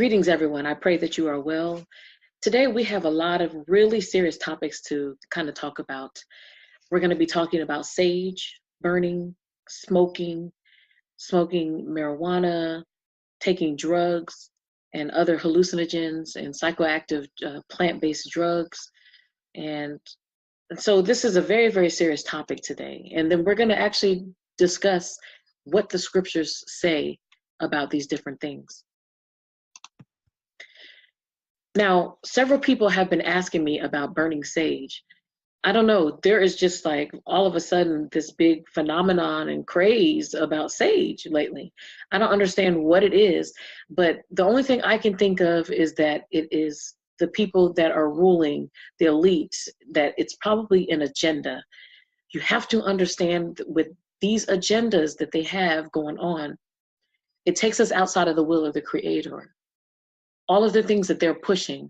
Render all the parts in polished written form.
Greetings, everyone. I pray that you are well. Today, we have a lot of really serious topics to kind of talk about. We're going to be talking about sage, burning, smoking, smoking marijuana, taking drugs, and other hallucinogens and psychoactive plant-based drugs. And so this is a very, very serious topic today. And then we're going to actually discuss what the scriptures say about these different things. Now, several people have been asking me about burning sage. I don't know, there is just like all of a sudden this big phenomenon and craze about sage lately. I don't understand what it is, but the only thing I can think of is that it is the people that are ruling, the elites, that it's probably an agenda. You have to understand that with these agendas that they have going on, it takes us outside of the will of the Creator. All of the things that they're pushing.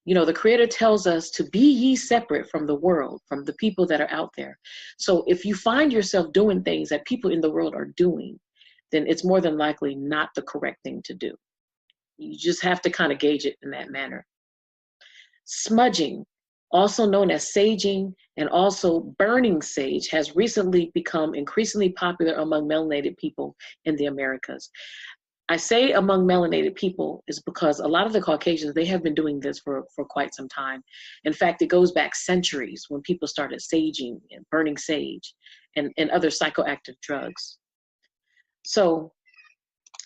You know, the Creator tells us to be ye separate from the world, from the people that are out there. So if you find yourself doing things that people in the world are doing, then it's more than likely not the correct thing to do. You just have to kind of gauge it in that manner. Smudging, also known as saging and also burning sage, has recently become increasingly popular among melanated people in the Americas. I say among melanated people is because a lot of the Caucasians, they have been doing this for quite some time. In fact, it goes back centuries when people started saging and burning sage and other psychoactive drugs. So,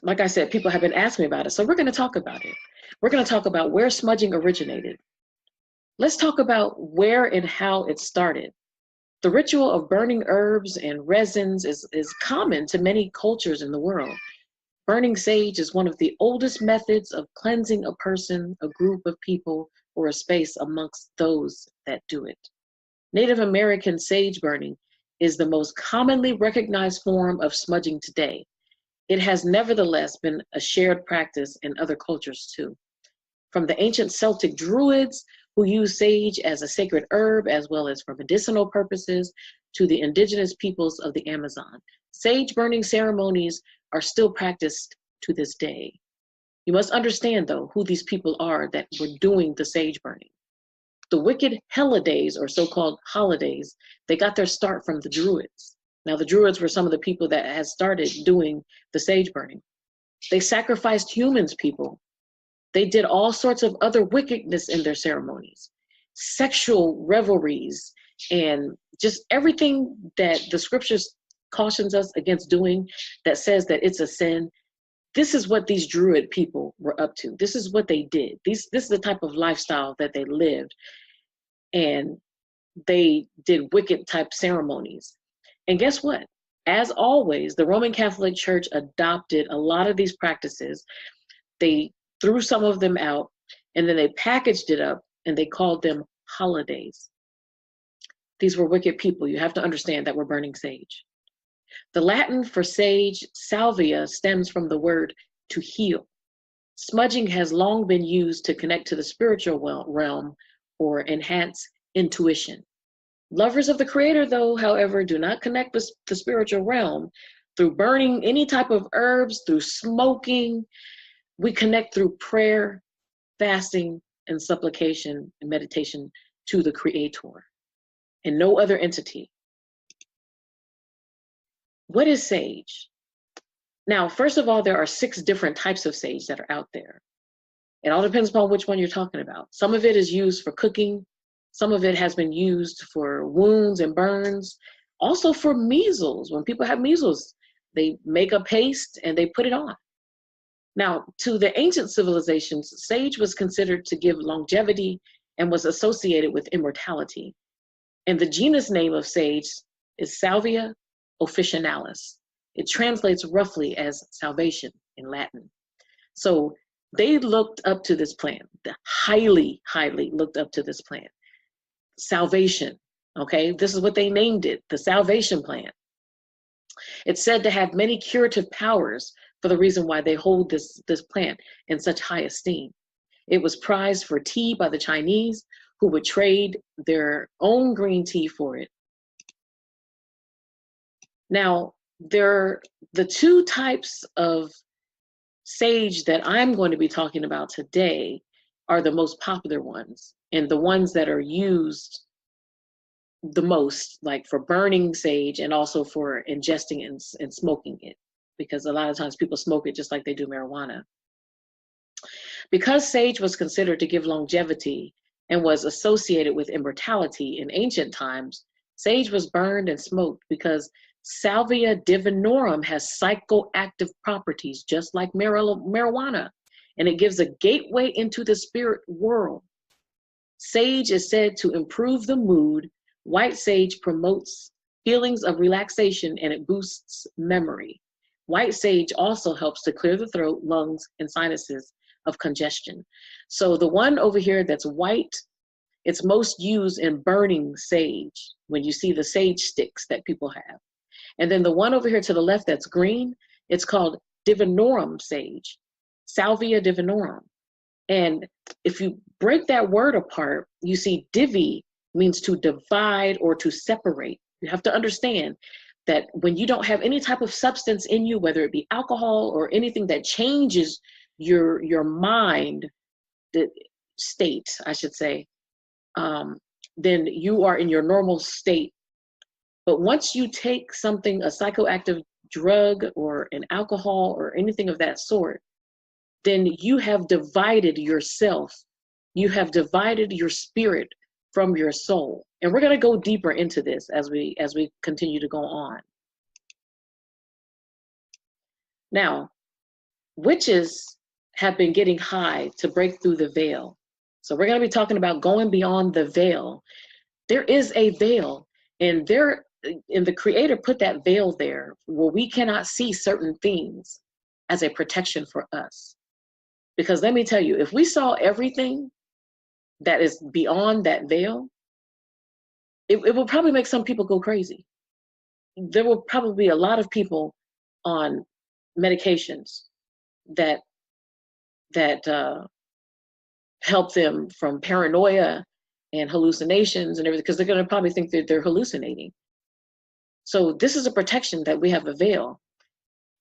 like I said, people have been asking me about it. So we're going to talk about it. We're going to talk about where smudging originated. Let's talk about where and how it started. The ritual of burning herbs and resins is common to many cultures in the world. Burning sage is one of the oldest methods of cleansing a person, a group of people, or a space amongst those that do it. Native American sage burning is the most commonly recognized form of smudging today. It has nevertheless been a shared practice in other cultures too. From the ancient Celtic Druids, who used sage as a sacred herb as well as for medicinal purposes, to the indigenous peoples of the Amazon, sage burning ceremonies are still practiced to this day. You must understand, though, who these people are that were doing the sage burning. The wicked holidays, or so-called holidays, they got their start from the Druids. Now, the Druids were some of the people that had started doing the sage burning. They sacrificed humans, people. They did all sorts of other wickedness in their ceremonies, sexual revelries, and just everything that the scriptures cautions us against doing that says that it's a sin. This is what these Druid people were up to. This is what they did. This is the type of lifestyle that they lived. And they did wicked type ceremonies. And guess what? As always, the Roman Catholic Church adopted a lot of these practices. They threw some of them out, and then they packaged it up, and they called them holidays. These were wicked people. You have to understand that we're burning sage. The Latin for sage, salvia, stems from the word to heal. Smudging has long been used to connect to the spiritual realm or enhance intuition. Lovers of the Creator, though, however, do not connect with the spiritual realm through burning any type of herbs, through smoking. We connect through prayer, fasting, and supplication and meditation to the Creator and no other entity. What is sage? Now, first of all, there are 6 different types of sage that are out there. It all depends upon which one you're talking about. Some of it is used for cooking. Some of it has been used for wounds and burns. Also for measles. When people have measles, they make a paste and they put it on. Now, to the ancient civilizations, sage was considered to give longevity and was associated with immortality. And the genus name of sage is Salvia officinalis. It translates roughly as salvation in Latin. So they looked up to this plant, highly, highly looked up to this plant. Salvation, okay? This is what they named it, the salvation plant. It's said to have many curative powers for the reason why they hold this plant in such high esteem. It was prized for tea by the Chinese, who would trade their own green tea for it. Now, there are the 2 types of sage that I'm going to be talking about today are the most popular ones, and the ones that are used the most, like for burning sage and also for ingesting and smoking it, because a lot of times people smoke it just like they do marijuana. Because sage was considered to give longevity and was associated with immortality in ancient times, sage was burned and smoked because Salvia divinorum has psychoactive properties, just like marijuana, and it gives a gateway into the spirit world. Sage is said to improve the mood. White sage promotes feelings of relaxation and it boosts memory. White sage also helps to clear the throat, lungs, and sinuses of congestion. So the one over here that's white, it's most used in burning sage, when you see the sage sticks that people have. And then the one over here to the left that's green, it's called divinorum sage, Salvia divinorum. And if you break that word apart, you see divi means to divide or to separate. You have to understand that when you don't have any type of substance in you, whether it be alcohol or anything that changes your mind, the state, I should say, then you are in your normal state. But once you take something, a psychoactive drug or an alcohol or anything of that sort, then you have divided yourself. You have divided your spirit from your soul. And we're going to go deeper into this as we continue to go on. Now, witches have been getting high to break through the veil. So we're going to be talking about going beyond the veil. There is a veil, and the Creator put that veil there where we cannot see certain things as a protection for us. Because let me tell you, if we saw everything that is beyond that veil, it will probably make some people go crazy. There will probably be a lot of people on medications that help them from paranoia and hallucinations and everything, because they're going to probably think that they're hallucinating. So this is a protection that we have a veil.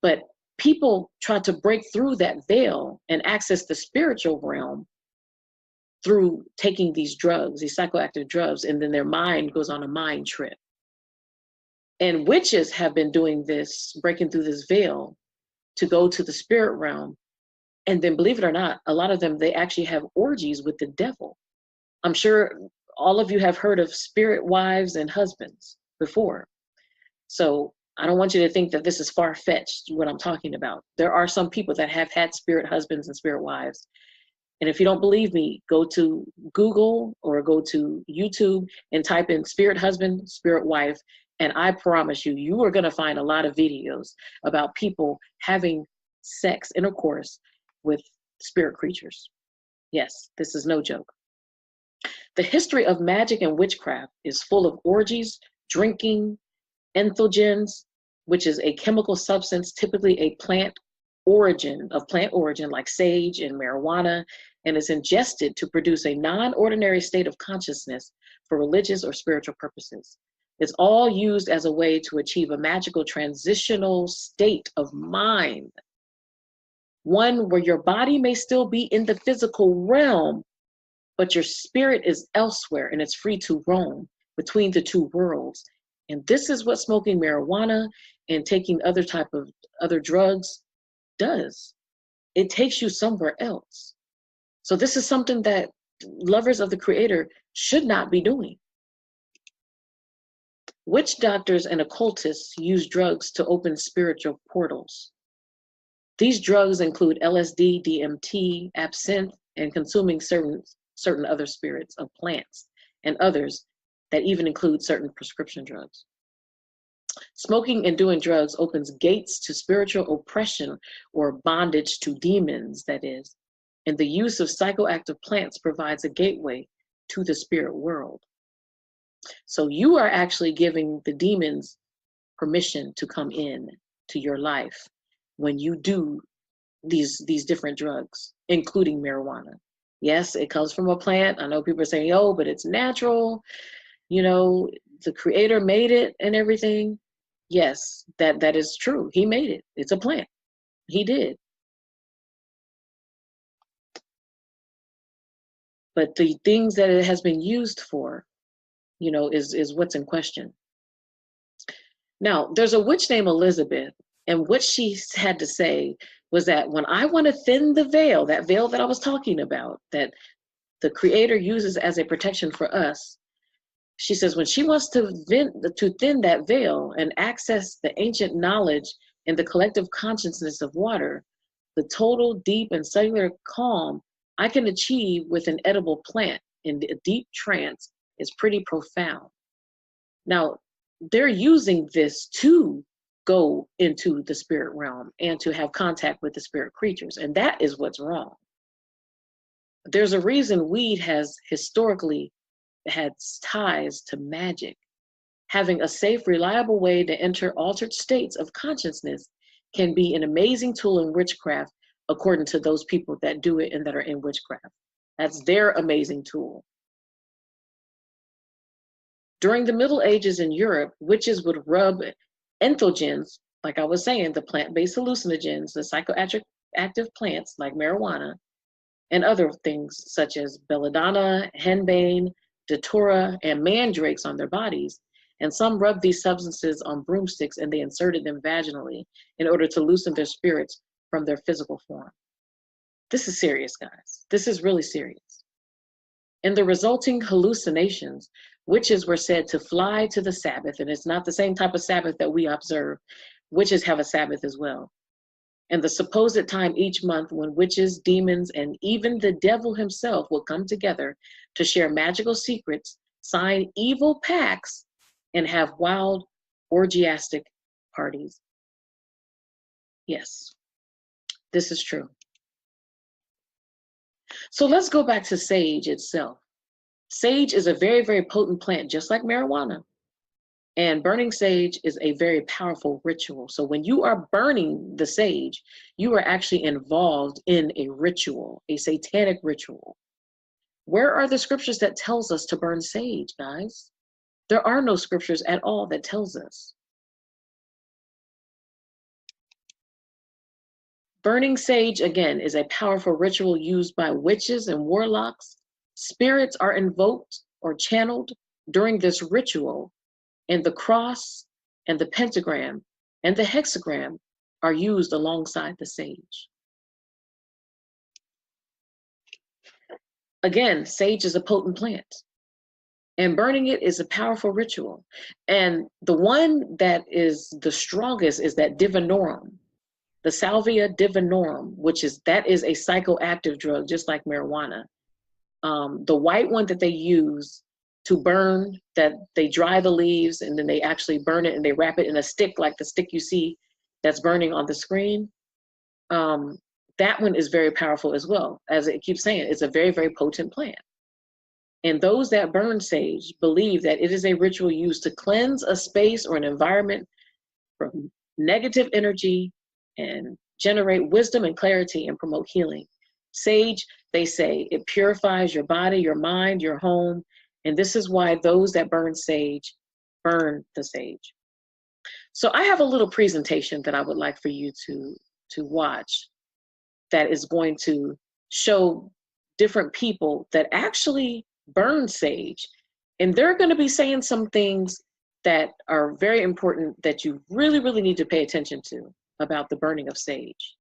But people try to break through that veil and access the spiritual realm through taking these drugs, these psychoactive drugs, and then their mind goes on a mind trip. And witches have been doing this, breaking through this veil to go to the spirit realm. And then, believe it or not, a lot of them, they actually have orgies with the devil. I'm sure all of you have heard of spirit wives and husbands before. So I don't want you to think that this is far-fetched, what I'm talking about. There are some people that have had spirit husbands and spirit wives. And if you don't believe me, go to Google or go to YouTube and type in spirit husband, spirit wife, and I promise you, you are going to find a lot of videos about people having sex, intercourse with spirit creatures. Yes, this is no joke. The history of magic and witchcraft is full of orgies, drinking, entheogens, which is a chemical substance, typically a plant origin, like sage and marijuana, and is ingested to produce a non-ordinary state of consciousness for religious or spiritual purposes. It's all used as a way to achieve a magical transitional state of mind, one where your body may still be in the physical realm, but your spirit is elsewhere and it's free to roam between the two worlds. And this is what smoking marijuana and taking other drugs does. It takes you somewhere else. So this is something that lovers of the Creator should not be doing. Witch doctors and occultists use drugs to open spiritual portals. These drugs include LSD, DMT, absinthe, and consuming certain other spirits of plants, and others that even include certain prescription drugs. Smoking and doing drugs opens gates to spiritual oppression or bondage to demons, that is, and the use of psychoactive plants provides a gateway to the spirit world. So you are actually giving the demons permission to come in to your life when you do these different drugs, including marijuana. Yes, it comes from a plant. I know people are saying, oh, but it's natural. You know, the Creator made it and everything. Yes, that is true. He made it. It's a plant. He did. But the things that it has been used for, is what's in question. Now, there's a witch named Elizabeth, and what she had to say was that when I want to thin the veil, that veil that I was talking about, that the Creator uses as a protection for us, she says when she wants to thin that veil and access the ancient knowledge and the collective consciousness of water, the total, deep, and cellular calm I can achieve with an edible plant in a deep trance is pretty profound. Now, they're using this to go into the spirit realm and to have contact with the spirit creatures, and that is what's wrong. There's a reason weed has historically had ties to magic. Having a safe, reliable way to enter altered states of consciousness can be an amazing tool in witchcraft, according to those people that do it and that are in witchcraft. That's their amazing tool. During the Middle Ages in Europe, witches would rub entheogens, like I was saying, the plant-based hallucinogens, the psychoactive plants like marijuana, and other things such as belladonna, henbane, datura, and mandrakes on their bodies. And some rubbed these substances on broomsticks and they inserted them vaginally in order to loosen their spirits from their physical form. This is serious, guys. This is really serious. In the resulting hallucinations, witches were said to fly to the Sabbath, and it's not the same type of Sabbath that we observe. Witches have a Sabbath as well. And the supposed time each month when witches, demons, and even the devil himself will come together to share magical secrets, sign evil pacts, and have wild, orgiastic parties. Yes, this is true. So let's go back to sage itself. Sage is a very, very potent plant, just like marijuana. And burning sage is a very powerful ritual. So when you are burning the sage, you are actually involved in a ritual, a satanic ritual. Where are the scriptures that tells us to burn sage, guys? There are no scriptures at all that tells us. Burning sage, again, is a powerful ritual used by witches and warlocks. Spirits are invoked or channeled during this ritual, and the cross and the pentagram and the hexagram are used alongside the sage. Again, sage is a potent plant, and burning it is a powerful ritual. And the one that is the strongest is that divinorum, the Salvia divinorum, that is a psychoactive drug, just like marijuana. The white one that they use to burn, that they dry the leaves and then they actually burn it and they wrap it in a stick, like the stick you see that's burning on the screen. That one is very powerful as well. As it keeps saying, it's a very, very potent plant. And those that burn sage believe that it is a ritual used to cleanse a space or an environment from negative energy and generate wisdom and clarity and promote healing. Sage, they say, it purifies your body, your mind, your home. And this is why those that burn sage burn the sage. So I have a little presentation that I would like for you to watch that is going to show different people that actually burn sage. And they're going to be saying some things that are very important that you really, really need to pay attention to about the burning of sage.